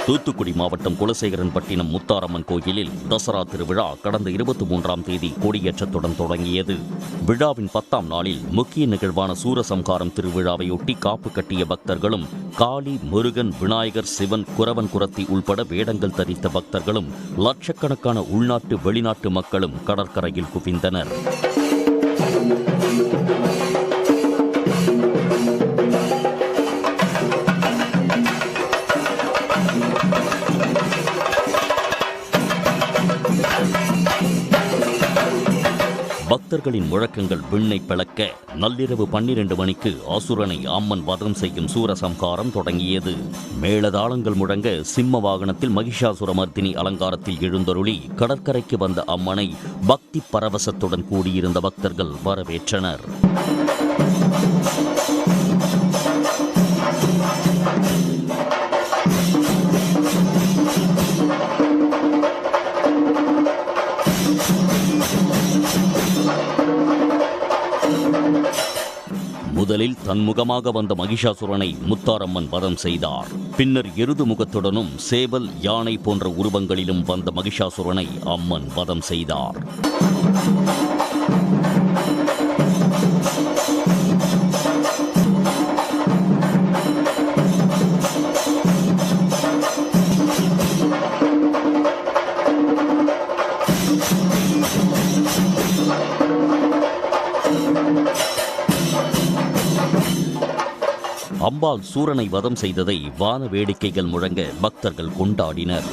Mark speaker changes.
Speaker 1: தூத்துக்குடி மாவட்டம் குலசேகரன்பட்டினம் முத்தாரம்மன் கோயிலில் தசரா திருவிழா கடந்த 23ஆம் தேதி கொடியேற்றத்துடன் தொடங்கியது. விழாவின் 10ஆம் நாளில் முக்கிய நிகழ்வான சூரசம்ஹாரம் திருவிழாவையொட்டி காப்பு கட்டிய பக்தர்களும் காளி, முருகன், விநாயகர், சிவன், குரவன் குரத்தி உள்பட வேடங்கள் தரித்த பக்தர்களும் லட்சக்கணக்கான உள்நாட்டு வெளிநாட்டு மக்களும் கடற்கரையில் குவிந்தனர். பக்தர்களின் முழக்கங்கள் விண்ணை பிளக்க நள்ளிரவு 12 மணிக்கு அசுரனை அம்மன் வதம் செய்யும் சூரசம்ஹாரம் தொடங்கியது. மேளதாளங்கள் முழங்க சிம்ம வாகனத்தில் மகிஷாசுரமர்த்தினி அலங்காரத்தில் எழுந்தருளி கடற்கரைக்கு வந்த அம்மனை பக்தி பரவசத்துடன் கூடியிருந்த பக்தர்கள் வரவேற்றனர். முதலில் தன்முகமாக வந்த மகிஷாசுரனை முத்தாரம்மன் வதம் செய்தார். பின்னர் எருது முகத்துடனும் சேவல், யானை போன்ற உருவங்களிலும் வந்த மகிஷாசுரனை அம்மன் வதம் செய்தார். அம்பாள் சூரனை வதம் செய்ததை வான வேடிக்கைகள் முழங்க பக்தர்கள் கொண்டாடினர்.